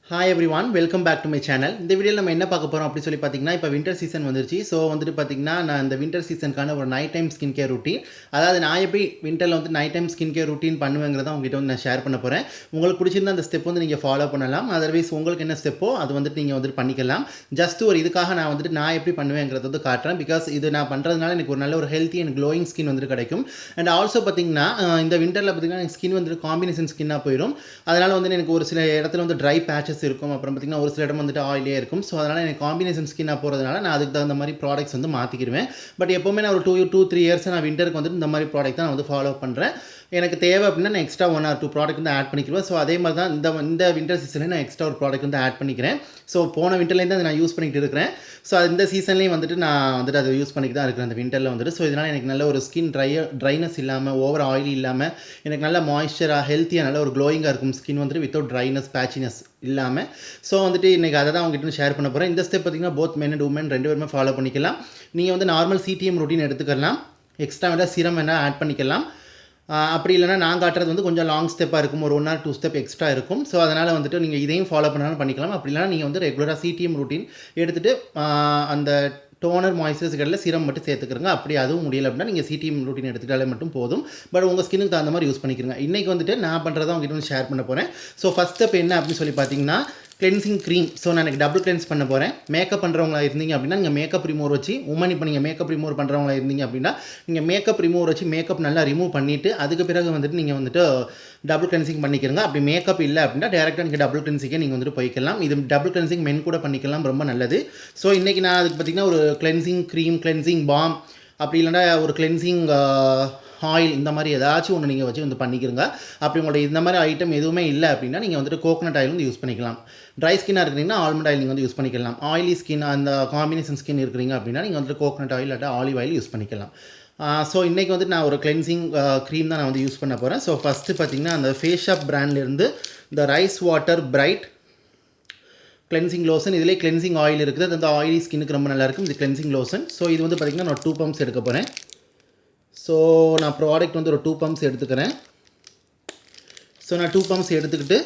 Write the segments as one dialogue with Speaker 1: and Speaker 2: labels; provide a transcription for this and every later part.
Speaker 1: Hi everyone welcome back to my channel. இந்த வீடியோவில் நம்ம என்ன பார்க்க போகிறோம் அப்படி சொல்லி பார்த்தீங்கன்னா, இப்போ வின்டர் சீசன் வந்துருச்சு. ஸோ வந்துட்டு பார்த்தீங்கன்னா, நான் இந்த வின்டர் சீசனுக்கான ஒரு night time skin care routine, அதாவது நான் எப்படி வின்டரில் வந்து night time skin care routine பண்ணுவேங்கிறத உங்ககிட்ட வந்து நான் ஷேர் பண்ண போகிறேன். உங்களுக்கு பிடிச்சிருந்தா அந்த ஸ்டெப் வந்து நீங்கள் ஃபாலோ பண்ணலாம். அதர்வைஸ் உங்களுக்கு என்ன ஸ்டெப்போ அது வந்துட்டு நீங்கள் வந்துட்டு பண்ணிக்கலாம். ஜஸ்ட் ஒரு இதுக்காக நான் வந்துட்டு நான் எப்படி பண்ணுவேங்கிறத வந்து காட்டுறேன். பிகாஸ் இது நான் பண்ணுறதுனால எனக்கு ஒரு நல்ல ஒரு ஹெல்த்தி அண்ட் க்ளோயிங் ஸ்கின் வந்துட்டு கிடைக்கும். அண்ட் ஆல்சோ பார்த்தீங்கன்னா, இந்த வின்டரில் பார்த்தீங்கன்னா எனக்கு ஸ்கின் வந்துட்டு காம்பினேஷன் ஸ்கின்னாக போயிடும். அதனால் வந்து எனக்கு ஒரு சில இடத்துல வந்து ட்ரை பேச்சஸ் இருக்கும். அப்புறம் பார்த்தீங்கன்னா ஒரு சில இடம் வந்துட்டு ஆயிலே இருக்கும். ஸோ அதனால் எனக்கு காம்பினேஷன் ஸ்கின்னாக போகிறதுனால நான் அதுக்கு தகுந்த மாதிரி ப்ராடக்ட்ஸ் வந்து மாற்றிக்கிடுவேன். பட் எப்போவுமே நான் ஒரு 2-3 இயர்ஸ் நான் விண்டருக்கு வந்துட்டு இந்த மாதிரி ப்ராடக்ட் தான் நான் வந்து ஃபாலோ பண்ணுறேன். எனக்கு தேவை அப்படின்னா நான் எக்ஸ்ட்ரா 1 or 2 ப்ராடக்ட் வந்து ஆட் பண்ணிக்கிறேன். ஸோ அதே மாதிரி தான் இந்த வின்டர் சீசன்லேயும் நான் எக்ஸ்ட்ரா ஒரு ப்ராடக்ட் வந்து ஆட் பண்ணிக்கிறேன். ஸோ போன விண்டர்லேருந்து அதை நான் யூஸ் பண்ணிக்கிட்டு இருக்கிறேன். ஸோ இந்த சீசன்லேயும் வந்துட்டு நான் வந்துட்டு அதை யூஸ் பண்ணிட்டு தான் இருக்கிறேன் அந்த விண்டரில் வந்துட்டு. ஸோ இதனால் எனக்கு நல்ல ஒரு ஸ்கின் ட்ரைனஸ் இல்லாமல் ஓவர் ஆயிலி இல்லாமல் எனக்கு நல்ல மாய்ஸ்சராக ஹெல்த்தியாக நல்ல ஒரு க்ளோயிங்காக இருக்கும் ஸ்கின் வந்துட்டு வித்தவுட் ட்ரைனஸ் பேச்சினஸ் இல்லாமல். ஸோ வந்துட்டு இன்றைக்கி அதை தான் உங்ககிட்ட ஷேர் பண்ண போகிறேன். இந்த ஸ்டெப் பார்த்திங்கன்னா போத் மென் அண்ட் உமன் 2 பேருமே ஃபாலோ பண்ணிக்கலாம். நீங்கள் வந்து நார்மல் சிடிஎம் ரொட்டீன் எடுத்துக்கலாம், எக்ஸ்ட்ரா வேணால் சீரம் வேணால் ஆட் பண்ணிக்கலாம். அப்படி இல்லைனா நான் காட்டுறது வந்து கொஞ்சம் லாங் ஸ்டெப்பாக இருக்கும், ஒரு 1 or 2 ஸ்டெப் எக்ஸ்ட்ரா இருக்கும். ஸோ அதனால் வந்துட்டு நீங்கள் இதையும் ஃபாலோ பண்ணாலும் பண்ணிக்கலாம். அப்படி இல்லைனா நீங்கள் வந்து ரெகுலராக சிடிஎம் ரொட்டீன் எடுத்துகிட்டு அந்த டோனர் மாய்ஸ்சரைசர்களில் சீரம் மட்டும் சேர்த்துக்கிறங்க. அப்படி அதுவும் முடியலை அப்படின்னா நீங்கள் சிடிஎம் ரொட்டீன் எடுத்துக்கிட்டாலே மட்டும் போதும். பட் உங்கள் ஸ்கின்னுக்கு தகுந்த மாதிரி யூஸ் பண்ணிக்கிறங்க. இன்றைக்கி வந்துட்டு நான் பண்ணுறதை உங்ககிட்ட வந்து ஷேர் பண்ண போகிறேன். ஸோ ஃபஸ்ட் ஸ்டெப் என்ன அப்படின்னு சொல்லி பார்த்தீங்கன்னா, கிளென்சிங் க்ரீம். ஸோ நான் எனக்கு டபுள் கிளென்ஸ் பண்ண போகிறேன். மேக்கப் பண்ணுறவங்களா இருந்தீங்க அப்படின்னா நீங்கள் மேக்கப் ரிமூவர் வச்சு இப்போ நீங்கள் மேக்கப் ரிமூவர் பண்ணுறவங்களா இருந்தீங்க அப்படின்னா நீங்கள் மேக்கப் ரிமூவர் வச்சு மேக்கப் நல்லா ரிமூவ் பண்ணிவிட்டு அதுக்கு பிறகு வந்துட்டு நீங்கள் வந்துட்டு டபுள் கிளென்சிங் பண்ணிக்கிறங்க. அப்படி மேக்கப் இல்லை அப்படின்னா டேரெக்டாக நீங்கள் டபுள் கிளென்சிங்கை நீங்கள் வந்துட்டு போய்க்கலாம். இது டபுள் கிளென்சிங் மென் கூட பண்ணிக்கலாம், ரொம்ப நல்லது. ஸோ இன்றைக்கி நான் அதுக்கு பார்த்திங்கன்னா ஒரு கிளென்சிங் க்ரீம், கிளென்சிங் பாம், அப்படி இல்லைனா ஒரு கிளென்சிங் ஆயில், இந்த மாதிரி ஏதாச்சும் ஒன்று நீங்கள் வச்சு வந்து பண்ணிக்கிறங்க. அப்படி உங்கள்ட்ட இந்த மாதிரி ஐட்டம் எதுவுமே இல்லை அப்படின்னா நீங்கள் வந்துட்டு கோகனட் ஆயில் வந்து யூஸ் பண்ணிக்கலாம். ட்ரை ஸ்கின்னாக இருக்கிறீங்கன்னா ஆல்மண்ட் ஆயில் நீங்கள் வந்து யூஸ் பண்ணிக்கலாம். ஆயிலி ஸ்கின் அந்த காம்பினேஷன் ஸ்கின் இருக்கிறீங்க அப்படின்னா நீங்கள் வந்துட்டு கோகனட் ஆயில் இல்லாட்டா ஆலிவ் ஆயில் யூஸ் பண்ணிக்கலாம். ஸோ இன்றைக்கி வந்துட்டு நான் ஒரு கிளென்சிங் க்ரீம் தான் நான் வந்து யூஸ் பண்ண போகிறேன். ஸோ ஃபஸ்ட்டு பார்த்திங்கன்னா அந்த ஃபேஸ் ஷாப் பிராண்ட்லேருந்து இந்த rice water bright cleansing lotion. இதிலே கிளென்சிங் ஆயில் இருக்குது. அது வந்து ஆயிலி ஸ்கின்னுக்கு ரொம்ப நல்லாயிருக்கும் இது கிளென்சிங் லோஷன். ஸோ இது வந்து பார்த்திங்கன்னா நான் 2 பம்ப்ஸ் எடுக்க போகிறேன். ஸோ நான் ப்ராடக்ட் வந்து ஒரு 2 பம்ப்ஸ் எடுத்துக்கிறேன். ஸோ நான் 2 பம்ப்ஸ் எடுத்துக்கிட்டு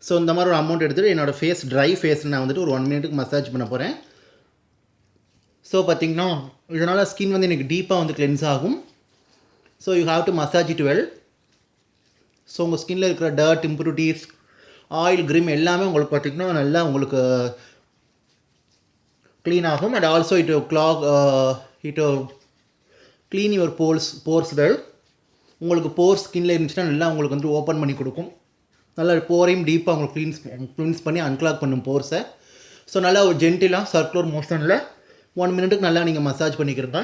Speaker 1: ஸோ இந்த மாதிரி ஒரு அமௌண்ட் எடுத்துகிட்டு என்னோடய ஃபேஸ் ட்ரை ஃபேஸில் நான் வந்துட்டு ஒரு 1 மினிட்டுக்கு மசாஜ் பண்ண போகிறேன். ஸோ பார்த்திங்கன்னா இதனால் ஸ்கின் வந்து எனக்கு டீப்பாக வந்து கிளென்ஸ் ஆகும். So you have to massage it well. So உங்கள் ஸ்கின்னில் இருக்கிற டர்ட், இம்ப்யூரிட்டிஸ், ஆயில், கிரிம் எல்லாமே உங்களுக்கு பார்த்திங்கன்னா நல்லா உங்களுக்கு க்ளீன் ஆகும். And also it clean your force well. உங்களுக்கு போர்ஸ் ஸ்கின்னில் இருந்துச்சுன்னா நல்லா உங்களுக்கு வந்து ஓப்பன் பண்ணி கொடுக்கும். நல்லா போரையும் டீப்பாக உங்களுக்கு க்ளீன்ஸ் பண்ணி அன்க்ளாக் பண்ணும் போர்ஸை. ஸோ நல்லா ஒரு ஜென்டிலாக சர்க்குலர் மோஷனில் 1 மினிட்டுக்கு நல்லா நீங்கள் மசாஜ் பண்ணிக்கிறங்க.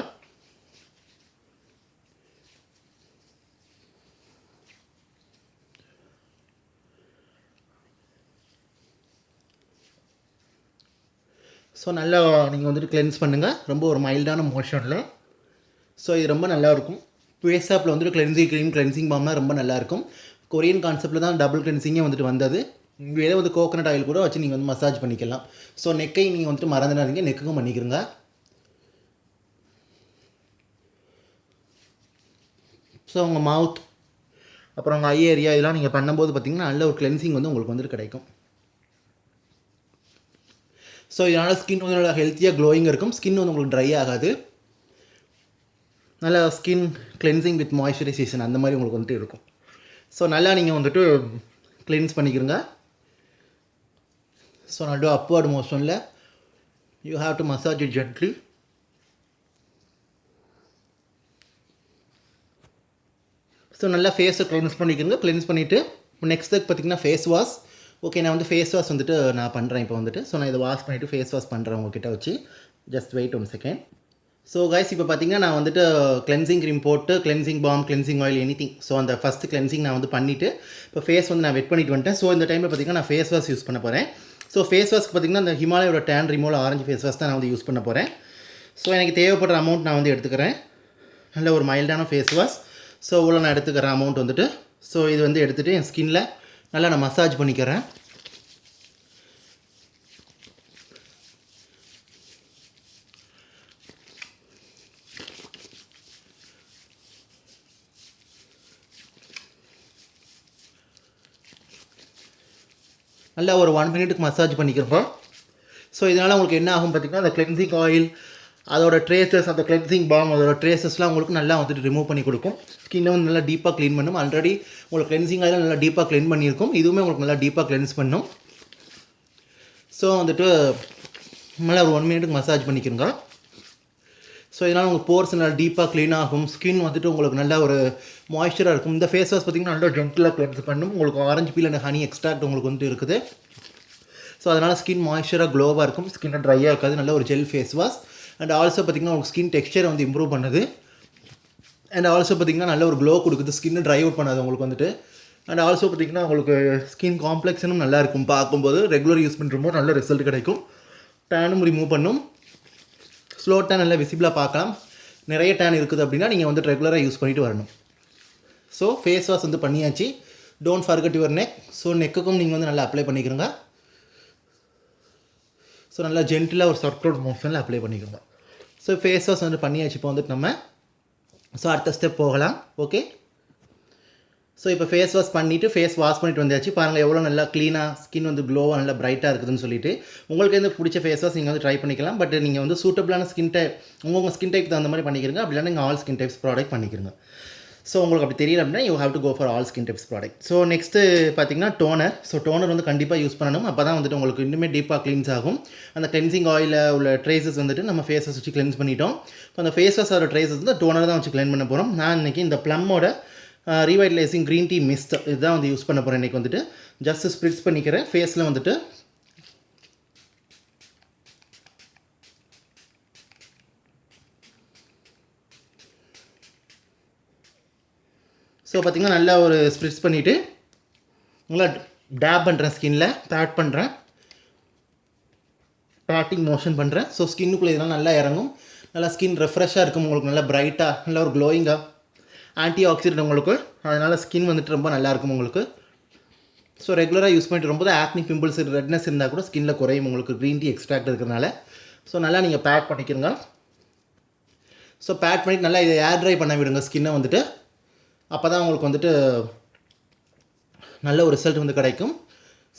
Speaker 1: ஸோ நல்லா நீங்கள் வந்துட்டு கிளென்ஸ் பண்ணுங்கள், ரொம்ப ஒரு மைல்டான மோஷனில். ஸோ இது ரொம்ப நல்லாயிருக்கும். ஃபேஸ் ஆப்பில் வந்துட்டு கிளென்சிங் க்ரீம், கிளென்சிங் பாம்லாம் ரொம்ப நல்லாயிருக்கும். கொரியன் கான்செப்ட்டில் தான் டபுள் கிளென்சிங்கே வந்துட்டு வந்தது. வேறு வந்து கோகனட் ஆயில் கூட வச்சு நீங்கள் வந்து மசாஜ் பண்ணிக்கலாம். ஸோ நெக்கை நீங்கள் வந்துட்டு மறந்துடாதீங்க, நெக்குக்கும் பண்ணிக்கிறங்க. ஸோ உங்கள் மவுத் அப்புறம் உங்கள் ஐ ஏரியா இதெல்லாம் நீங்கள் பண்ணும்போது பார்த்திங்கன்னா நல்ல ஒரு கிளென்சிங் வந்து உங்களுக்கு வந்துட்டு கிடைக்கும். ஸோ இதனால் ஸ்கின் வந்து நல்லா ஹெல்த்தியாக க்ளோயிங் இருக்கும். ஸ்கின் வந்து உங்களுக்கு ட்ரை ஆகாது. நல்லா ஸ்கின் கிளென்சிங் வித் மாய்ஸ்சரைசேஷன் அந்த மாதிரி உங்களுக்கு வந்துட்டு இருக்கும். ஸோ நல்லா நீங்கள் வந்துட்டு கிளென்ஸ் பண்ணிக்கிறங்க. ஸோ நல்லா அப்வர்ட் மோஷனில் you have to massage it gently. So நல்லா ஃபேஸை கிளென்ஸ் பண்ணிக்கிறங்க. கிளென்ஸ் பண்ணிவிட்டு நெக்ஸ்ட் பார்த்திங்கன்னா ஃபேஸ் வாஷ். ஓகே, நான் வந்து ஃபேஸ் வாஷ் வந்துட்டு நான் பண்ணுறேன் இப்போ வந்துட்டு. ஸோ நான் இதை வாஷ் பண்ணிவிட்டு ஃபேஸ் வாஷ் பண்ணுறேன் உங்ககிட்ட வச்சு. Just wait 1 second. So guys இப்போ பார்த்திங்கன்னா நான் வந்துட்டு கிளென்சிங் க்ரீம் போட்டு cleansing balm, cleansing oil, anything. So அந்த ஃபஸ்ட்டு கிளென்சிங் நான் வந்து பண்ணிவிட்டு இப்போ ஃபேஸ் வந்து நான் வெட் பண்ணிட்டு வந்துட்டேன். ஸோ இந்த டைமில் பார்த்திங்கன்னா நான் ஃபேஸ் வாஷ் யூஸ் பண்ண போகிறேன். ஸோ ஃபேஸ் வாஷ்க்கு பார்த்திங்கன்னா அந்த ஹிமாலயோட tan removal orange face wash தான் நான் வந்து யூஸ் பண்ண போகிறேன். ஸோ எனக்கு தேவைப்படுற அமௌண்ட் நான் வந்து எடுத்துக்கிறேன். நல்ல ஒரு மைல்டான ஃபேஸ் வாஷ். ஸோ இவ்வளோ நான் எடுத்துக்கிறேன் அமௌண்ட் வந்துட்டு. ஸோ இது வந்து எடுத்துகிட்டு என் ஸ்கின்னில் நல்லா நான் மசாஜ் பண்ணிக்கிறேன். நல்லா ஒரு 1 மினிட்டுக்கு மசாஜ் பண்ணிக்கிறோம். ஸோ இதனால் உங்களுக்கு என்ன ஆகும் பார்த்திங்கன்னா, அந்த கிளென்சிங் ஆயில் அதோட ட்ரேசஸ், அந்த கிளென்சிங் பாம் அதோட ட்ரேசஸ்லாம் உங்களுக்கு நல்லா வந்துட்டு ரிமூவ் பண்ணி கொடுக்கும். ஸ்கின்னை வந்து நல்லா டீப்பாக க்ளீன் பண்ணும். ஆல்ரெடி உங்களுக்கு கிளென்சிங் ஆயில் நல்லா டீப்பாக க்ளீன் பண்ணியிருக்கும். இதுவுமே உங்களுக்கு நல்லா டீப்பாக கிளென்ஸ் பண்ணும். ஸோ வந்துட்டு நல்லா ஒரு 1 மினிட்டுக்கு மசாஜ் பண்ணிக்கிறோங்க. ஸோ இதனால் உங்கள் போர்ஸ் நல்லா டீப்பாக க்ளீன் ஆகும். ஸ்கின் வந்துட்டு உங்களுக்கு நல்லா ஒரு மாய்ஸ்சராக இருக்கும். இந்த ஃபேஸ் வாஷ் பார்த்திங்கன்னா நல்லா ஜென்டிலாக கிளென்ஸ் பண்ணும். உங்களுக்கு orange feel and honey extract உங்களுக்கு வந்துட்டு இருக்குது. ஸோ அதனால் ஸ்கின் மாய்ஸ்சராக க்ளோவாக இருக்கும். ஸ்கின்னை ட்ரையாக இருக்காது. நல்ல ஒரு gel face wash. And also பார்த்திங்கன்னா உங்களுக்கு ஸ்கின் டெக்ஸ்சரை வந்து இம்ப்ரூவ் பண்ணுது. அண்ட் ஆல்சோ பார்த்திங்கன்னா நல்ல ஒரு க்ளோ கொடுக்குது. ஸ்கின்னை ட்ரை அவுட் பண்ணாது உங்களுக்கு வந்துட்டு. அண்ட் ஆல்சோ பார்த்திங்கன்னா உங்களுக்கு ஸ்கின் காம்ப்ளெக்ஷனும் நல்லா இருக்கும். பார்க்கும்போது ரெகுலர் யூஸ் பண்ணுறப்போ நல்ல ரிசல்ட் கிடைக்கும். டேனும் ரிமூவ் பண்ணும். ஸ்லோ டேன் நல்லா விசிபிளாக பார்க்கலாம். நிறைய டேன் இருக்குது அப்படின்னா நீங்கள் வந்து ரெகுலராக யூஸ் பண்ணிவிட்டு வரணும். ஸோ ஃபேஸ் வாஷ் வந்து பண்ணியாச்சு. Don't forget your neck. So நெக்குக்கும் நீங்கள் வந்து நல்லா அப்ளை பண்ணிக்கிறோங்க. ஸோ நல்லா ஜென்டிலாக ஒரு சர்க்குலர் மோஷனில் அப்ளை பண்ணிக்கோங்க. ஸோ ஃபேஸ் வாஷ் வந்து பண்ணியாச்சு. இப்போ வந்துட்டு நம்ம அடுத்த ஸ்டெப் போகலாம். ஓகே. ஸோ இப்போ ஃபேஸ் வாஷ் பண்ணிவிட்டு ஃபேஸ் வாஷ் பண்ணிட்டு வந்தாச்சு. பாருங்கள் எவ்வளோ நல்லா க்ளீனாக ஸ்கின் வந்து க்ளோவாக நல்லா பிரைட்டாக இருக்குதுன்னு சொல்லிட்டு. உங்களுக்கு எந்த பிடிச்ச ஃபேஸ் வாஷ் நீங்கள் வந்து ட்ரை பண்ணிக்கலாம். பட் நீங்கள் வந்து சூட்டபிளான ஸ்கின் டைப் உங்கள் ஸ்கின் டைப் தகுந்த மாதிரி பண்ணிக்கிறீங்க. அப்படி இல்லைனா நீங்கள் ஆல் ஸ்கின் டைப்ஸ் ப்ராடக்ட் பண்ணிக்கிறீங்க. ஸோ உங்களுக்கு அப்படி தெரியல அப்படின்னா you have to go for all skin types product. So next பார்த்தீங்கன்னா டோனர். ஸோ டோனர் வந்து கண்டிப்பாக யூஸ் பண்ணணும். அப்போ தான் வந்துட்டு உங்களுக்கு இன்னுமே டீப்பாக க்ளீன்ஸ் ஆகும். அந்த கிளென்சிங் ஆயிலில் உள்ள ட்ரேசஸ் வந்துட்டு நம்ம ஃபேஸ் வாஷ் வச்சு கிளென்ஸ் பண்ணிட்டோம். இப்போ அந்த ஃபேஸ் வாஷோட ட்ரேசஸ் வந்து டோனர் தான் வச்சு கிளென் பண்ண போகிறோம். நான் இன்றைக்கி இந்த ப்ளம்மோட ரீவைட்டலைசிங் க்ரீன் டீ மிஸ்ட் இதுதான் வந்து யூஸ் பண்ண போகிறேன். இன்றைக்கி வந்துட்டு ஜஸ்ட் ஸ்ப்ரிட்ஸ் பண்ணிக்கிறேன் ஃபேஸில் வந்துட்டு. ஸோ பார்த்திங்கன்னா நல்லா ஒரு ஸ்ப்ரிட்ஸ் பண்ணிவிட்டு நல்லா டேப் பண்ணுறேன். ஸ்கின்னில் பேட் பண்ணுறேன். பேட்டிங் மோஷன் பண்ணுறேன். ஸோ ஸ்கின்னுக்குள்ளே இதெல்லாம் நல்லா இறங்கும். நல்லா ஸ்கின் ரெஃப்ரெஷ்ஷாக இருக்கும். உங்களுக்கு நல்லா பிரைட்டாக நல்லா ஒரு க்ளோயிங்காக ஆன்டி ஆக்சிடென்ட் உங்களுக்கு. அதனால் ஸ்கின் வந்துட்டு ரொம்ப நல்லாயிருக்கும் உங்களுக்கு. ஸோ ரெகுலராக யூஸ் பண்ணிட்டு ரொம்ப ஆக்னி பிம்பிள்ஸ் ரெட்னஸ் இருந்தால் கூட ஸ்கின்னில் குறையும் உங்களுக்கு க்ரீன் டீ எக்ஸ்ட்ராக்ட் இருக்கிறனால. ஸோ நல்லா நீங்கள் பேட் பண்ணிக்கிறங்க. ஸோ பேட் பண்ணிவிட்டு நல்லா இதை ஏர் ட்ரை பண்ண விடுங்க ஸ்கின்னை வந்துட்டு. அப்போ தான் உங்களுக்கு வந்துட்டு நல்ல ஒரு ரிசல்ட் வந்து கிடைக்கும்.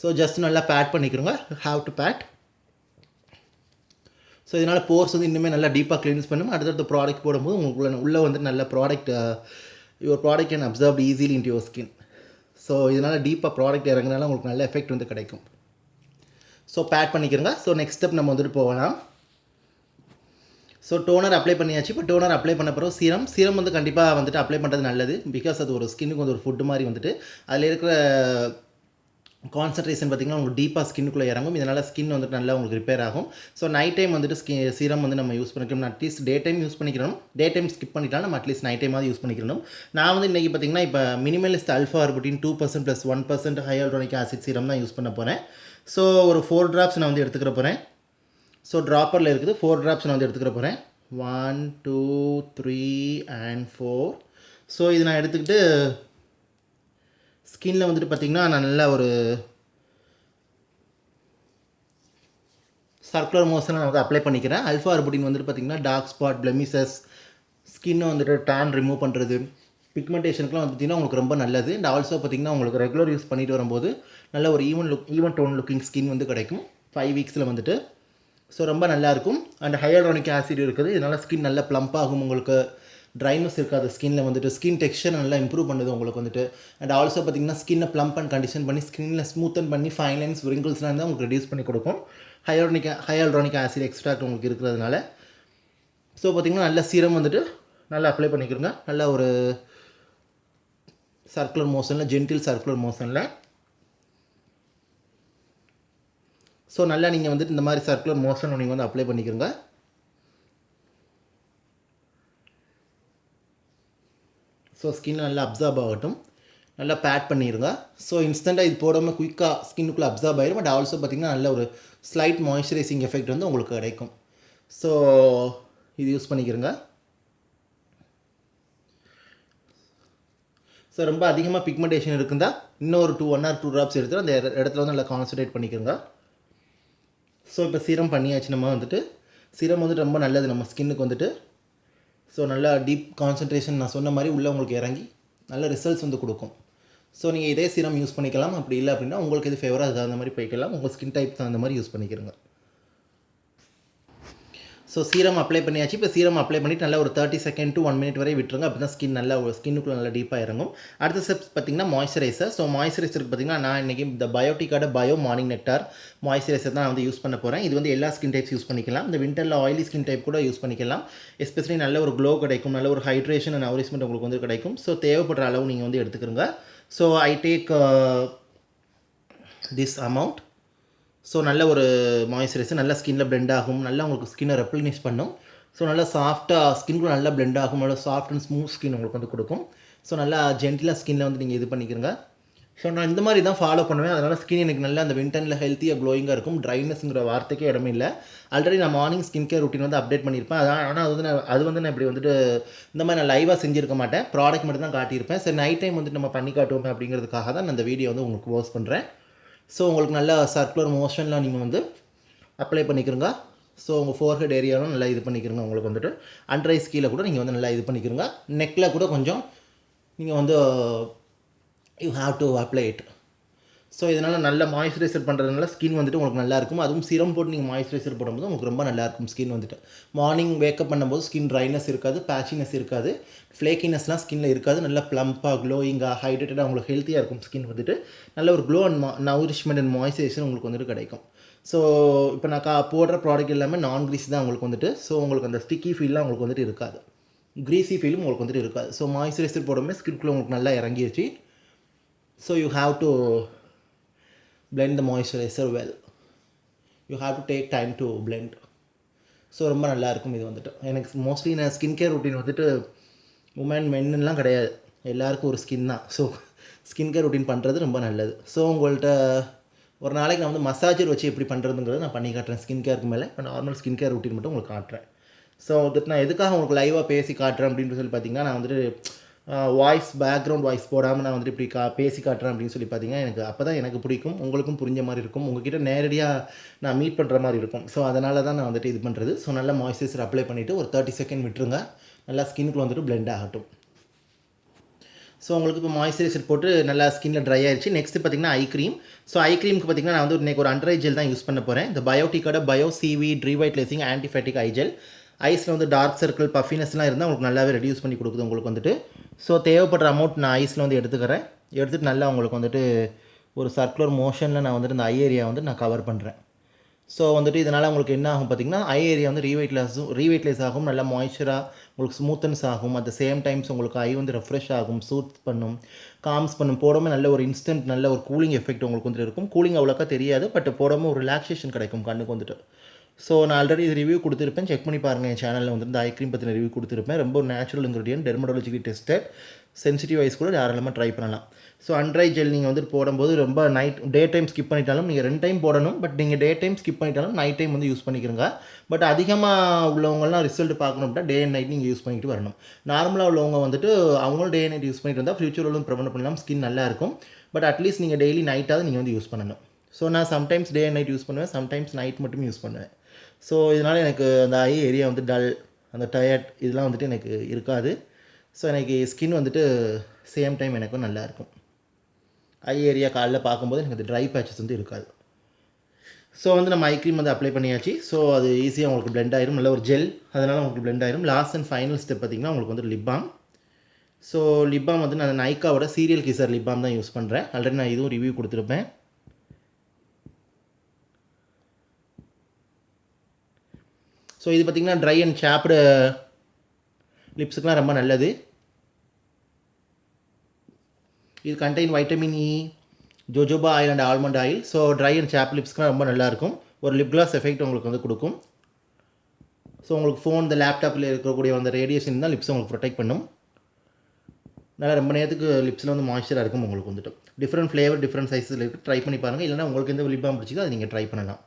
Speaker 1: ஸோ ஜஸ்ட் நல்லா பேட் பண்ணிக்கிறோங்க. Have to pat. ஸோ இதனால் போர்ஸ் வந்து இன்னுமே நல்லா டீப்பாக க்ளீன்ஸ் பண்ணும். அடுத்தடுத்த ப்ராடக்ட் போடும்போது உங்களுக்கு உள்ளே வந்து நல்ல product your product can absorb easily into your skin. So இதனால் டீப்பாக ப்ராடக்ட் இறங்கினால உங்களுக்கு நல்ல எஃபெக்ட் வந்து கிடைக்கும். ஸோ பேட் பண்ணிக்கிறோங்க. ஸோ நெக்ஸ்ட் ஸ்டெப் நம்ம வந்துட்டு போகலாம். ஸோ டோனர் அப்ளை பண்ணியாச்சு. இப்போ டோனர் அப்ளை பண்ண பிறகு சீரம் வந்து கண்டிப்பாக வந்துட்டு அப்ளை பண்ணுறது நல்லது. பிகாஸ் அது ஒரு ஸ்கின்னுக்கு வந்து ஒரு ஃபுட்டு மாதிரி வந்துட்டு அதில் இருக்கிற கான்சன்ட்ரேஷன் பார்த்திங்கன்னா உங்களுக்கு டீப்பாக ஸ்கின்னுக்குள்ளே இறங்கும். இதனால் ஸ்கின் வந்துட்டு நல்லா உங்களுக்கு ரிப்பேர் ஆகும். ஸோ நைட் டைம் வந்துட்டு சீரம் வந்து நம்ம யூஸ் பண்ணிக்கணும். அட்லீஸ்ட் டே டைம் யூஸ் பண்ணிக்கிறோம். டே டைம் ஸ்கிப் பண்ணிட்டாலும் நம்ம அட்லீஸ்ட் நைட் டைமாவது யூஸ் பண்ணிக்கிறோம். நான் வந்து இன்றைக்கி பார்த்திங்கன்னா இப்போ Minimalist alpha arbutin 2% + 1% hyaluronic acid serum தான் யூஸ் பண்ண போகிறேன். ஸோ ஒரு 4 ட்ராப்ஸ் நான் வந்து எடுத்துக்கிற போகிறேன். ஸோ ட்ராப்பரில் இருக்குது 4 ட்ராப்ஸ் நான் வந்து எடுத்துக்கிற போகிறேன். 1 2 3 and 4. ஸோ இது நான் எடுத்துக்கிட்டு ஸ்கின்னில் வந்துட்டு பார்த்திங்கன்னா நான் நல்லா ஒரு சர்க்குலர் மோஷனை நான் வந்து அப்ளை பண்ணிக்கிறேன். அல்ஃபா ஆர்புட்டின் வந்துட்டு பார்த்திங்கன்னா டார்க் ஸ்பாட் பிளெமிசஸ் ஸ்கின்னை வந்துட்டு டேன் ரிமூவ் பண்ணுறது பிக்மெண்டேஷனுக்குலாம் வந்து பார்த்திங்கன்னா உங்களுக்கு ரொம்ப நல்லது. அண்ட் ஆல்சோ பார்த்திங்கன்னா உங்களுக்கு ரெகுலர் யூஸ் பண்ணிட்டு வரும்போது நல்ல ஒரு ஈவன் டோன் லுக்கிங் ஸ்கின் வந்து கிடைக்கும் 5 வீக்ஸில் வந்துட்டு. ஸோ ரொம்ப நல்லாயிருக்கும். அண்ட் ஹையாலுரோனிக் ஆசிட் இருக்குது. இதனால் ஸ்கின் நல்லா ப்ளம்ப் ஆகும். உங்களுக்கு ட்ரைனஸ் இருக்காது ஸ்கின்னில் வந்துட்டு. ஸ்கின் டெக்ஸ்சர் நல்லா இம்ப்ரூவ் பண்ணுது உங்களுக்கு வந்துட்டு. அண்ட் ஆல்சோ பார்த்திங்கன்னா ஸ்கின்னை ப்ளம்ப் அண்ட் கண்டிஷன் பண்ணி ஸ்கின்னில் ஸ்மூத்தன் பண்ணி ஃபைன் லைன்ஸ் விரிங்கிள்ஸ்லாம் இருந்தால் உங்களுக்கு ரெடியூஸ் பண்ணி கொடுக்கும் ஹையாலுரோனிக் ஆசிட் எக்ஸ்ட்ராக்ட் உங்களுக்கு இருக்கிறதுனால. ஸோ பார்த்திங்கன்னா நல்ல சீரம் வந்துட்டு நல்லா அப்ளை பண்ணிக்கிறோங்க. நல்லா ஒரு சர்க்குலர் மோஷனில் ஜென்டில் சர்க்குலர் மோஷனில். ஸோ நல்லா நீங்கள் வந்துட்டு இந்த மாதிரி சர்க்குலர் மோஷன் நீங்கள் வந்து அப்ளை பண்ணிக்கிறோங்க. ஸோ ஸ்கின் நல்லா அப்சார்ப் ஆகட்டும். நல்லா பேட் பண்ணிடுங்க. ஸோ இன்ஸ்டண்ட்டாக இது போடாமல் குயிக்காக ஸ்கின்னுக்குள்ளே அப்சார்ப் ஆகிடும். பட் ஆல்சோ பார்த்திங்கன்னா நல்ல ஒரு ஸ்லைட் மாய்ஸ்சரைசிங் எஃபெக்ட் வந்து உங்களுக்கு கிடைக்கும். ஸோ இது யூஸ் பண்ணிக்கிறோங்க. ஸோ ரொம்ப அதிகமாக பிக்மெண்டேஷன் இருக்குந்தா இன்னொரு 1 or 2 ட்ராப்ஸ் எடுத்து அந்த இடத்துல வந்து நல்லா கான்சன்ட்ரேட் பண்ணிக்கிறோங்க. ஸோ இப்போ சீரம் பண்ணியாச்சு. நம்ம வந்துட்டு சீரம் வந்துட்டு ரொம்ப நல்லது நம்ம ஸ்கின்னுக்கு வந்துட்டு. ஸோ நல்லா டீப் கான்சன்ட்ரேஷன் நான் சொன்ன மாதிரி உள்ளே உங்களுக்கு இறங்கி நல்ல ரிசல்ட்ஸ் வந்து கொடுக்கும். ஸோ நீங்கள் இதே சீரம் யூஸ் பண்ணிக்கலாம். அப்படி இல்லை அப்படின்னா உங்களுக்கு இது ஃபேவராக தகுந்த மாதிரி போய்க்கலாம். உங்கள் ஸ்கின் டைப் தகுந்த மாதிரி யூஸ் பண்ணிக்கிறங்க. ஸோ சீரம் அப்ளை பண்ணியாச்சு. இப்போ சீரம் அப்ளை பண்ணிவிட்டு நல்லா ஒரு 30 செகண்ட் டு 1 மினிட் வரை விட்டுருங்க. அப்போ தான் ஸ்கின் நல்லா ஸ்கின்னுக்குள்ளே நல்லா டீப்பாக இறங்கும். அடுத்த ஸ்டெப்ஸ் பார்த்திங்கன்னா மாய்ஸ்சரைசர். ஸோ மாய்ஸ்சரைசருக்கு பார்த்திங்கன்னா நான் இன்றைக்கி இந்த பயோட்டிக்கான பயோ மார்னிங் நெக்டார் மாய்ஸ்சரைசர் தான் நான் வந்து யூஸ் பண்ண போகிறேன். இது வந்து எல்லா ஸ்கின் டைப்ஸ் யூஸ் பண்ணிக்கலாம். இந்த விண்டரில் ஆயிலி ஸ்கின் டைப் கூட யூஸ் பண்ணிக்கலாம். எஸ்பெஷலி நல்ல ஒரு க்ளோ கிடைக்கும், நல்ல ஒரு ஹைட்ரேஷன் அண்ட் நரிஷ்மெண்ட் உங்களுக்கு வந்து கிடைக்கும். ஸோ தேவைப்படுற அளவு நீங்கள் வந்து எடுத்துக்கிறங்க. So I take this amount. So நல்ல ஒரு மாய்ஸ்சரைசர் நல்லா ஸ்கின்னில் பிளெண்ட் ஆகும், நல்லா உங்களுக்கு ஸ்கின்னை ரெப்ளினிஷ் பண்ணும். ஸோ நல்லா சாஃப்டாக ஸ்கின்குள்ள நல்லா பிளெண்ட் ஆகும், நல்லா சாஃப்ட் அண்ட் ஸ்மூத் ஸ்கின் உங்களுக்கு வந்து கொடுக்கும். ஸோ நல்லா ஜென்டிலாக ஸ்கின்னில் வந்து நீங்கள் இது பண்ணிக்கிறங்க. ஸோ நான் இந்த மாதிரி தான் ஃபாலோ பண்ணுவேன். அதனால் ஸ்கின் எனக்கு நல்லா அந்த விண்டரில் ஹெல்த்தியாக க்ளோயிங்காக இருக்கும். ட்ரைனஸ்ங்கிற வார்த்தைக்கே இடமே இல்லை. ஆல்ரெடி நான் மார்னிங் ஸ்கின் கேர் ரூட்டின் வந்து அப்டேட் பண்ணியிருப்பேன். ஆனால் அது வந்து நான் இப்படி வந்துட்டு இந்த மாதிரி நான் லைவாக செஞ்சுருக்க மாட்டேன். ப்ராடக்ட் மட்டும் தான் காட்டியிருப்பேன். சரி நைட் டைம் வந்துட்டு நம்ம பண்ணி காட்டுவோம் அப்படிங்கிறதுக்காக தான் நான் இந்த வீடியோ வந்து உங்களுக்கு போஸ்ட் பண்ணுறேன். ஸோ உங்களுக்கு நல்லா சர்க்குலர் மோஷனில் நீங்கள் வந்து அப்ளை பண்ணிக்கிறங்க. ஸோ உங்கள் ஃபோர்ஹெட் ஏரியாவும் நல்லா இது பண்ணிக்கிறங்க. உங்களுக்கு வந்துட்டு அண்டர் ஐஸ் கீழே கூட நீங்கள் வந்து நல்லா இது பண்ணிக்கிறங்க. நெக்கில் கூட கொஞ்சம் நீங்கள் வந்து you have to apply it. So இதனால் நல்ல மாய்ஸ்சரைசர் பண்ணுறதுனால ஸ்கின் வந்துட்டு உங்களுக்கு நல்லாயிருக்கும். அதுவும் சீரம் போட்டு நீங்கள் மாய்ஸ்சரைசர் போடும்போது உங்களுக்கு ரொம்ப நல்லாயிருக்கும் ஸ்கின் வந்துட்டு. மார்னிங் வேக்கப் பண்ணும்போது ஸ்கின் ட்ரைனஸ் இருக்காது, பேச்சினஸ் இருக்காது, ஃப்ளேக்கினஸ்லாம் ஸ்கின்னில் இருக்காது. நல்லா ப்ளம்பாக க்ளோயிங்காக ஹைட்ரேட்டடாக உங்களுக்கு ஹெல்த்தியாக இருக்கும் ஸ்கின் வந்துட்டு. நல்ல ஒரு glow and nourishment and moisturiser உங்களுக்கு வந்துட்டு கிடைக்கும். ஸோ இப்போ நான் போடுற ப்ராடக்ட் எல்லாமே நான் க்ரீஸ் தான் உங்களுக்கு வந்துட்டு. ஸோ உங்களுக்கு அந்த ஸ்டிக்கி ஃபீல்லாம் உங்களுக்கு வந்துட்டு இருக்காது, க்ரீஸி ஃபீலும் உங்களுக்கு வந்துட்டு இருக்காது. ஸோ மாய்ஸ்சரைசர் போடும்போது ஸ்கின்குள்ளே உங்களுக்கு நல்லா இறங்கிடுச்சு. So you have to blend the moisturizer well. You have to take time to blend. So ரொம்ப நல்லாயிருக்கும் இது வந்துட்டு. எனக்கு மோஸ்ட்லி நான் ஸ்கின் கேர் ரூட்டின் வந்துட்டு மென்னுலாம் கிடையாது, எல்லாருக்கும் ஒரு ஸ்கின் தான். ஸோ ஸ்கின் கேர் ரூட்டின் பண்ணுறது ரொம்ப நல்லது. ஸோ உங்கள்கிட்ட ஒரு நாளைக்கு நான் வந்து மசாஜர் வச்சு எப்படி பண்ணுறதுங்கிறது நான் பண்ணி காட்டுறேன் ஸ்கின் கேருக்கு மேலே. இப்போ நார்மல் ஸ்கின் கேர் ரூட்டின் மட்டும் உங்களுக்கு காட்டுறேன். ஸோ வந்துட்டு நான் எதுக்காக உங்களுக்கு லைவாக பேசி காட்டுறேன் அப்படின்னு சொல்லி பார்த்தீங்கன்னா, நான் வந்துட்டு வாய்ஸ் பேக்ரவுண்ட் வாய்ஸ் போடாமல் நான் வந்துட்டு இப்படி பேசி காட்டுறேன் அப்படின்னு சொல்லி பார்த்தீங்கன்னா எனக்கு அப்போ தான் எனக்கு பிடிக்கும், உங்களுக்கும் புரிஞ்ச மாதிரி இருக்கும், உங்கள்கிட்ட நேரடியாக நான் மீட் பண்ணுற மாதிரி இருக்கும். ஸோ அதனால தான் நான் வந்துட்டு இது பண்ணுறது. ஸோ நல்லா மாய்ஸ்சரைசர் அப்ளை பண்ணிவிட்டு ஒரு 30 செகண்ட் விட்டுருங்க. நல்லா ஸ்கின்னுக்கு வந்துட்டு பிளெண்ட் ஆகட்டும். ஸோ உங்களுக்கு இப்போ மாய்ஸ்சரைசர் போட்டு நல்லா ஸ்கின்னில் ட்ரை ஆயிடுச்சு. நெக்ஸ்ட்டு பார்த்திங்கன்னா ஐ க்ரீம். ஸோ ஐ க்ரீமுக்கு பார்த்திங்கன்னா நான் வந்து இன்றைக்கி ஒரு அண்டர் ஐ ஜெல் தான் யூஸ் பண்ண போகிறேன். இந்த பயோட்டிக்கோட பயோ சிவி ரீவைட்லைசிங் ஆன்டிஃபேட்டிக் ஐ ஜெல். ஐஸில் வந்து டார்க் சர்க்கிள் பஃபினஸ்லாம் இருந்தால் உங்களுக்கு நல்லாவே ரெடியூஸ் பண்ணி கொடுக்குது உங்களுக்கு வந்துட்டு. ஸோ தேவைப்படுற அமௌண்ட் நான் ஐஸில் வந்து எடுத்துக்கிறேன். எடுத்துகிட்டு நல்லா உங்களுக்கு வந்துட்டு ஒரு சர்க்குலர் மோஷனில் நான் வந்துட்டு இந்த ஐ ஏரியா வந்து நான் கவர் பண்ணுறேன். ஸோ வந்துட்டு இதனால் உங்களுக்கு என்ன ஆகும் பார்த்திங்கன்னா, ஐ ஏரியா வந்து ரீவைட்லைஸ் ஆகும், நல்லா மாய்ஸ்சராக உங்களுக்கு ஸ்மூத்தன்ஸ் ஆகும். அட் த சேம் டைம்ஸ் உங்களுக்கு ஐ வந்து ரெஃப்ரெஷ் ஆகும், சூத் பண்ணும், காம்ஸ் பண்ணும். போடாமல் நல்ல ஒரு இன்ஸ்டன்ட் நல்ல ஒரு கூலிங் எஃபெக்ட் உங்களுக்கு வந்துட்டு இருக்கும். கூலிங் அவ்வளோக்கா தெரியாது, பட் போடாமல் ஒரு ரிலாக்ஸேஷன் கிடைக்கும் கண்ணுக்கு வந்துட்டு. ஸோ நான் ஆல்ரெடி இது ரிவ்யூ கொடுத்துருப்பேன், செக் பண்ணி பாருங்கள். என் சேனலில் வந்து இந்த ஐ க்ரீம் பற்றின ரிவ்யூ கொடுத்துருப்பேன். ரொம்ப natural ingredient, dermatologically tested, sensitive eyes கூட தாராளமாக ட்ரை பண்ணலாம். ஸோ அண்டர் ஐ ஜெல் நீங்கள் வந்துட்டு போடும்போது ரொம்ப டே டைம் ஸ்கிப் பண்ணிட்டாலும் நீங்கள் 2 டைம் போடணும். பட் நீங்கள் டே டைம் ஸ்கிப் பண்ணிட்டாலும் நைட் டைம் வந்து யூஸ் பண்ணிக்கிறங்க. பட் அதிகமாக உள்ளவங்கலாம் ரிசல்ட் பார்க்கணும் அப்படின்னா டே அண்ட் நைட் நீங்கள் யூஸ் பண்ணிட்டு வரணும். நார்மலாக உள்ளவங்க வந்துட்டு அவங்களும் டே அண்ட் நைட் யூஸ் பண்ணிட்டு வந்தால் ஃபியூச்சரிலும் ப்ரிவென்ட் பண்ணலாம், ஸ்கின் நல்லா இருக்கும். பட் அட்லீஸ்ட் நீங்கள் டெய்லி நைட்டாவது நீங்கள் வந்து யூஸ் பண்ணணும். ஸோ நான் sometimes day and night use பண்ணுவேன், சம்டைம்ஸ் நைட் மட்டும் யூஸ் பண்ணுவேன். ஸோ இதனால் எனக்கு அந்த ஐ ஏரியா வந்து டல், அந்த டயர்ட் இதெல்லாம் வந்துட்டு எனக்கு இருக்காது. ஸோ எனக்கு ஸ்கின் வந்துட்டு சேம் டைம் எனக்கும் நல்லாயிருக்கும். ஐ ஏரியா காலைல பார்க்கும்போது எனக்கு அந்த ட்ரை பேச்சஸ் வந்து இருக்காது. ஸோ வந்து நம்ம ஐ க்ரீம் வந்து அப்ளை பண்ணியாச்சு. ஸோ அது ஈஸியாக உங்களுக்கு பிளெண்ட் ஆயிரும், நல்ல ஒரு ஜெல், அதனால் உங்களுக்கு பிளெண்ட் ஆயிரும். லாஸ்ட் அண்ட் ஃபைனல் ஸ்டெப் பார்த்திங்கன்னா உங்களுக்கு வந்து lip balm. So lip balm வந்து நான் நைக்காவோட சீரியல் கிசர் லிப் பாம் தான் யூஸ் பண்ணுறேன். ஆல்ரெடி நான் இதுவும் ரிவ்யூ கொடுத்துருப்பேன். ஸோ இது பார்த்திங்கன்னா ட்ரை அண்ட் சாப்டு லிப்ஸுக்கெலாம் ரொம்ப நல்லது. இது contain vitamin E, jojoba oil and almond oil. So try and சாப் லிப்ஸ்க்குலாம் ரொம்ப நல்லாயிருக்கும். ஒரு லிப் கிளாஸ் எஃபெக்ட் உங்களுக்கு வந்து கொடுக்கும். ஸோ உங்களுக்கு ஃபோன், இந்த லேப்டாப்பில் இருக்கக்கூடிய அந்த ரேடியேஷன் தான் லிப்ஸை உங்களுக்கு ப்ரொடெக்ட் பண்ணும். நல்லா ரொம்ப நேரத்துக்கு லிப்ஸில் வந்து மாய்ஸ்சராக இருக்கும் உங்களுக்கு வந்துட்டு. டிஃப்ரெண்ட் ஃப்ளேவர், டிஃப்ரெண்ட் சைஸில் இருக்குது, ட்ரை பண்ணி பாருங்கள். இல்லைனா உங்களுக்கு எந்த லிப் பாம் பிடிச்சிதோ அதை நீங்கள் ட்ரை பண்ணலாம்.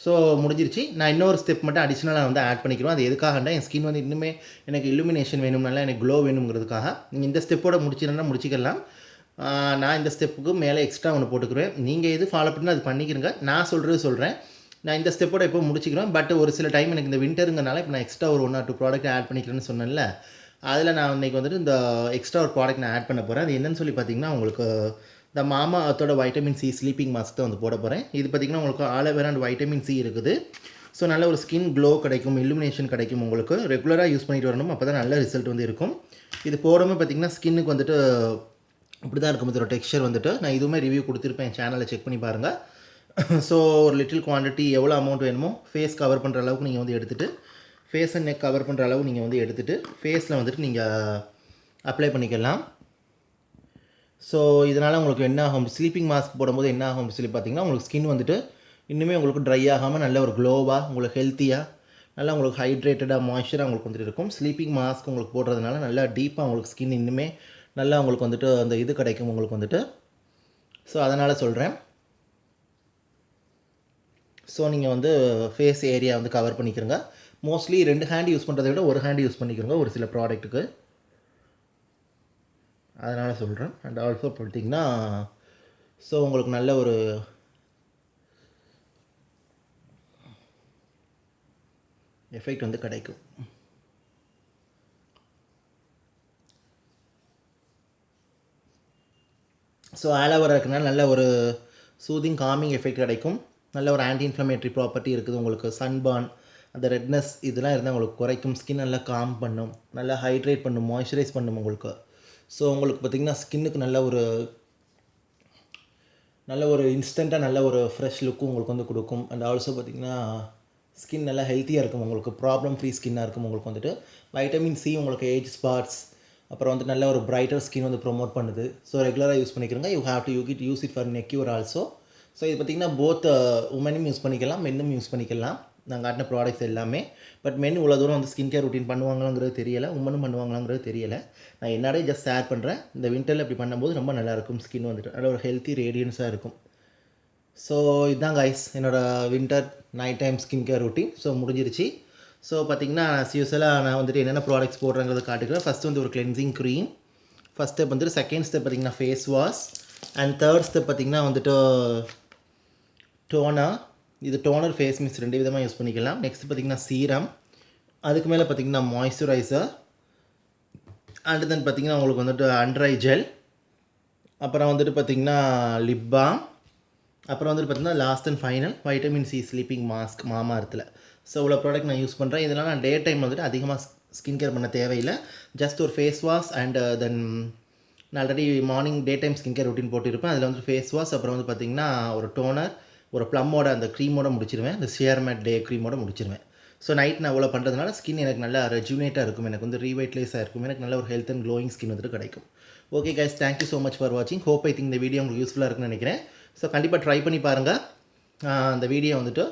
Speaker 1: ஸோ முடிஞ்சிருச்சு. நான் இன்னொரு ஸ்டெப் மட்டும் அடிஷ்னலாக வந்து ஆட் பண்ணிக்கிறோம். அது எதுக்காகனா என் ஸ்கின் வந்து இன்னுமே எனக்கு இல்லுமினேஷன் வேணும்னால, எனக்கு க்ளோ வேணுங்கிறதுக்காக. நீங்கள் இந்த ஸ்டெப்போட முடிச்சிடணும்னா முடிச்சிக்கலாம். நான் இந்த ஸ்டெப்புக்கு மேலே எக்ஸ்ட்ரா ஒன்று போட்டுக்குவேன். நீங்கள் எது ஃபாலோ பண்ணி அது பண்ணிக்கிறங்க. நான் சொல்கிறேன். நான் இந்த ஸ்டெப்போட எப்போ முடிச்சிக்கிறேன். பட் ஒரு சில டைம் எனக்கு இந்த விண்டருங்கனால இப்போ நான் எக்ஸ்ட்ரா ஒரு 1 or 2 ப்ராடக்ட் ஆட் பண்ணிக்கிறேன்னு சொன்னேன்ல. அதில் நான் இன்றைக்கி வந்துட்டு இந்த எக்ஸ்ட்ரா ஒரு ப்ராடக்ட் நான் ஆட் பண்ண போகிறேன். அது என்னென்னு சொல்லி பார்த்தீங்கன்னா உங்களுக்கு இந்த மாமா அர்த்தோட வைட்டமின் சி ஸ்லீப்பிங் மாஸ்க் தான் வந்து போட போகிறேன். இது பார்த்திங்கன்னா உங்களுக்கு ஆலோவேரா அண்ட் வைட்டமின் சி இருக்குது. ஸோ நல்ல ஒரு ஸ்கின் க்ளோ கிடைக்கும், இல்லுமினேஷன் கிடைக்கும். உங்களுக்கு ரெகுலராக யூஸ் பண்ணிட்டு வரணும், அப்போ தான் நல்ல ரிசல்ட் வந்து இருக்கும். இது போடாமல் பார்த்திங்கன்னா ஸ்கின்னுக்கு வந்துட்டு இப்படி தான் இருக்கும். இதோட டெக்ஸ்சர் வந்துட்டு நான் இதுவுமே ரிவ்யூ கொடுத்துருப்பேன், என் சேனலில் செக் பண்ணி பாருங்கள். ஸோ ஒரு லிட்டில் குவான்டிட்டி எவ்வளோ அமௌண்ட் வேணுமோ ஃபேஸ் கவர் பண்ணுற அளவுக்கு நீங்கள் வந்து எடுத்துகிட்டு, ஃபேஸ் அண்ட் நெக் கவர் பண்ணுற அளவு நீங்கள் வந்து எடுத்துகிட்டு ஃபேஸில் வந்துட்டு நீங்கள் அப்ளை பண்ணிக்கலாம். ஸோ இதனால் உங்களுக்கு என்ன ஆகும், ஸ்லீப்பிங் மாஸ்க் போடும்போது என்ன ஆகும் சொல்லி பார்த்தீங்கன்னா உங்களுக்கு ஸ்கின் வந்துட்டு இன்னுமே உங்களுக்கு ட்ரை ஆகாமல் நல்ல ஒரு க்ளோவாக, உங்களுக்கு ஹெல்த்தியாக, நல்லா உங்களுக்கு ஹைட்ரேட்டடாக, மாய்ஸ்சராக உங்களுக்கு வந்துட்டு இருக்கும். ஸ்லீப்பிங் மாஸ்க் உங்களுக்கு போடுறதுனால நல்லா டீப்பாக உங்களுக்கு ஸ்கின் இன்னுமே நல்லா உங்களுக்கு வந்துட்டு அந்த இது கிடைக்கும் உங்களுக்கு வந்துட்டு. ஸோ அதனால் சொல்கிறேன். ஸோ நீங்கள் வந்து ஃபேஸ் ஏரியா வந்து கவர் பண்ணிக்கிறங்க. மோஸ்ட்லி 2 ஹேண்ட் யூஸ் பண்ணுறதை விட ஒரு ஹேண்ட் யூஸ் பண்ணிக்கிறங்க ஒரு சில ப்ராடக்ட்டுக்கு, அதனால் சொல்கிறேன். அண்ட் ஆல்சோ பார்த்திங்கன்னா ஸோ உங்களுக்கு நல்ல ஒரு எஃபெக்ட் வந்து கிடைக்கும். ஸோ ஆலோவேரா இருக்கிறனால நல்ல ஒரு சூதிங் காமிங் எஃபெக்ட் கிடைக்கும். நல்ல ஒரு ஆன்டி இன்ஃப்ளமேட்டரி ப்ராப்பர்ட்டி இருக்குது உங்களுக்கு. சன்பர்ன் அந்த ரெட்னஸ் இதெல்லாம் இருந்தால் உங்களுக்கு குறைக்கும். ஸ்கின் நல்லா காம் பண்ணும், நல்லா ஹைட்ரேட் பண்ணும், மாய்ஸ்சரைஸ் பண்ணும் உங்களுக்கு. ஸோ உங்களுக்கு பார்த்திங்கன்னா ஸ்கின்னுக்கு நல்ல ஒரு இன்ஸ்டண்ட்டாக நல்ல ஒரு ஃப்ரெஷ் லுக்கும் உங்களுக்கு வந்து கொடுக்கும். அண்ட் ஆல்சோ பார்த்திங்கன்னா ஸ்கின் நல்லா ஹெல்த்தியாக இருக்கும் உங்களுக்கு. ப்ராப்ளம் ஃப்ரீ ஸ்கின்னாக இருக்கும் உங்களுக்கு வந்துட்டு. வைட்டமின் சி உங்களுக்கு ஏஜ் ஸ்பாட்ஸ், அப்புறம் வந்து நல்ல ஒரு பிரைட்டர் ஸ்கின் வந்து ப்ரொமோட் பண்ணுது. ஸோ ரெகுலராக யூஸ் பண்ணிக்கிறங்க. You have to use it for neck cure also. So இது பார்த்திங்கன்னா போத் உமனும் யூஸ் பண்ணிக்கலாம், மென்னும் யூஸ் பண்ணிக்கலாம். நான் காட்டின ப்ராடக்ட்ஸ் எல்லாமே. பட் மென் இவ்வளோ தூரம் வந்து ஸ்கின் கேர் ரொட்டீன் பண்ணுவாங்களாங்கிறது தெரியலை, உமனும் பண்ணுவாங்களாங்கிறது தெரியலை. நான் என்னடே ஜஸ்ட் ஷேர் பண்ணுறேன். இந்த வின்டரில் இப்படி பண்ணும்போது ரொம்ப நல்லாயிருக்கும். ஸ்கின் வந்துட்டு நல்ல ஒரு ஹெல்த்தி ரேடியன்ஸாக இருக்கும். ஸோ இதுதான் கைஸ் என்னோடய winter night time skin care routine. So முடிஞ்சிருச்சு. ஸோ பார்த்திங்கன்னா யூஸ்வலாக நான் வந்துட்டு என்னென்ன ப்ராடக்ட்ஸ் போடுறேங்கிறத காட்டுக்கிறேன். ஃபஸ்ட்டு வந்து ஒரு கிளென்சிங் க்ரீம் ஃபஸ்ட் ஸ்டெப் வந்துட்டு. செகண்ட் ஸ்டெப் பார்த்திங்கன்னா face wash. And third step பார்த்திங்கன்னா வந்துட்டு டோனர். இது டோனர் ஃபேஸ் மிஸ்ட் 2 விதமாக யூஸ் பண்ணிக்கலாம். நெக்ஸ்ட் பார்த்திங்கன்னா சீரம். அதுக்கு மேலே பார்த்திங்கன்னா மாய்ஸ்சரைசர். அண்ட் தென் பார்த்திங்கன்னா உங்களுக்கு வந்துட்டு அண்டர் ஐ ஜெல். அப்புறம் வந்துட்டு பார்த்திங்கன்னா லிப் பாம். அப்புறம் வந்துட்டு பார்த்திங்கன்னா last and final vitamin C sleeping mask மாமா அர்த்தில். ஸோ இவ்வளோ ப்ராடக்ட் நான் யூஸ் பண்ணுறேன். இதனால் நான் டே டைம் வந்துட்டு அதிகமாக ஸ்கின் கேர் பண்ண தேவையில்லை. ஜஸ்ட் ஒரு ஃபேஸ் வாஷ் அண்ட் தென் நான் already morning day time skin care routine போட்டிருப்பேன். அதில் வந்து ஃபேஸ் வாஷ், அப்புறம் வந்து பார்த்திங்கன்னா ஒரு டோனர், ஒரு ப்ளம்மோட அந்த க்ரீமோட முடிச்சிருவேன். இந்த ஷியர் மேட் டே க்ரீமோட முடிச்சிருவேன். ஸோ நைட் நான் அவ்வளோ பண்ணுறதுனால ஸ்கின் எனக்கு நல்லா ரெஜுனேட்டாக இருக்கும், எனக்கு வந்து ரீவைட்லைஸாக இருக்கும், எனக்கு நல்ல ஒரு ஹெல்த் அண்ட் க்ளோயிங் ஸ்கின் வந்துட்டு கிடைக்கும். Okay guys, thank you so much for வாட்சிங். ஹோப் ஐ திங்க் இந்த வீடியோ உங்களுக்கு யூஸ்ஃபுல்லாக இருக்குன்னு நினைக்கிறேன். ஸோ கண்டிப்பாக ட்ரை பண்ணி பாருங்கள். அந்த வீடியோ வந்துட்டு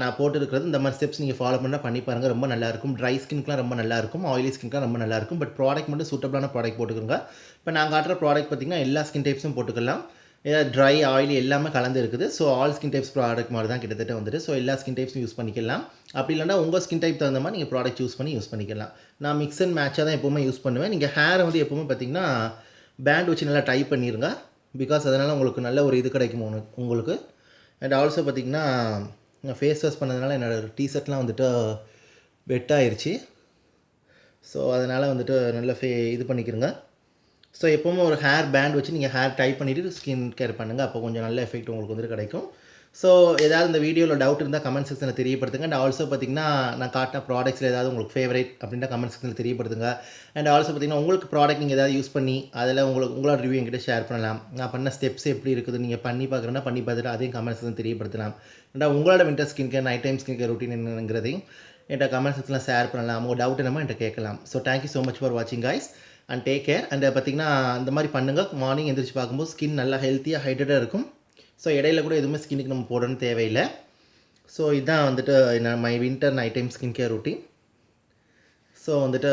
Speaker 1: நான் போட்டுருக்கிறது இந்த மாதிரி ஸ்டெப்ஸ் நீங்கள் ஃபாலோ பண்ணி பாருங்கள். ரொம்ப நல்லாயிருக்கும். ட்ரை ஸ்கின்க்குலாம் ரொம்ப நல்லாயிருக்கும், ஆயிலி ஸ்கின்க்குலாம் ரொம்ப நல்லாயிருக்கும். பட் ப்ராடக்ட் மட்டும் சூட்டபிளான ப்ராடக்ட் போட்டுக்கோங்க. இப்போ நான் காட்டுற ப்ராடக்ட் பார்த்திங்கன்னா எல்லா ஸ்கின் டைப்ஸும் போட்டுக்கலாம். ஏதாவது ட்ரை ஆயிலி எல்லாமே கலந்து இருக்குது. So all skin types product மாதிரி தான் கிட்டத்தட்ட வந்துட்டு. ஸோ எல்லா ஸ்கின் டைப்ஸும் யூஸ் பண்ணிக்கலாம். அப்படி இல்லைனா உங்கள் ஸ்கின் டைப் தகுந்த மாதிரி நீங்கள் ப்ராடக்ட் யூஸ் பண்ணிக்கலாம். நான் மிக்ஸ் அண்ட் மேட்சாக தான் எப்போவுமே யூஸ் பண்ணுவேன். நீங்கள் ஹேரை வந்து எப்போவுமே பார்த்திங்கன்னா பேண்ட் வச்சு நல்லா டைப் பண்ணிடுங்க. பிகாஸ் அதனால் உங்களுக்கு நல்ல ஒரு இது கிடைக்கும் உங்களுக்கு. அண்ட் ஆல்சோ பார்த்திங்கன்னா நான் ஃபேஸ் வாஷ் பண்ணதுனால என்னோடய டிஷர்ட்லாம் வந்துட்டு வெட் ஆயிடுச்சு. ஸோ அதனால் வந்துட்டு நல்லா இது பண்ணிக்கிறங்க. ஸோ எப்போவுமே ஒரு ஹேர் பேண்ட் வச்சு நீங்கள் ஹேர் டைப் பண்ணிவிட்டு ஸ்கின் கேர் பண்ணுங்கள். அப்போ கொஞ்சம் நல்ல எஃபெக்ட் உங்களுக்கு வந்துட்டு கிடைக்கும். ஸோ ஏதாவது இந்த வீடியோவில் டவுட் இருந்தால் கமெண்ட் செக்ஷனில் தெரியப்படுத்துங்க. அண்ட் ஆல்சோ பார்த்திங்கன்னா நான் காட்டின ப்ராடக்ட்ஸில் ஏதாவது உங்களுக்கு ஃபேவரேட் அப்படின்னா கமெண்ட் செக்ஷனில் தெரியப்படுத்துங்க. அண்ட் ஆல்சோ பார்த்திங்கன்னா உங்களுக்கு ப்ராடக்ட் நீங்கள் ஏதாவது யூஸ் பண்ணி அதில் உங்களோட ரிவ்யூ என்கிட்ட ஷேர் பண்ணலாம். நான் பண்ண ஸ்டெப்ஸ் எப்படி இருக்குது, நீங்கள் பண்ணி பார்க்குறேன்னா பண்ணி பார்த்துட்டு அதையும் கமெண்ட் செக்ஷன் தெரியப்படுத்தலாம். அண்ட் உங்களோட winter skin care night time skin care routine என்னங்கிறதையும் என்கிட்ட கமெண்ட் செக்ஷனில் ஷேர் பண்ணலாம். உங்கள் டவுட் என்னமோ என்கிட்ட கேட்கலாம். So thank you so much for வாட்சிங் guys and take care. And பார்த்திங்கன்னா இந்த மாதிரி பண்ணுங்கள். மார்னிங் எந்திரிச்சு பார்க்கும்போது ஸ்கின் நல்லா ஹெல்த்தியாக ஹைட்ரேட்டாக இருக்கும். ஸோ இடையில கூட எதுவுமே ஸ்கின்னுக்கு நம்ம போடணும்னு தேவையில்லை. ஸோ இதுதான் வந்துட்டு my winter night time skin care routine. So வந்துட்டு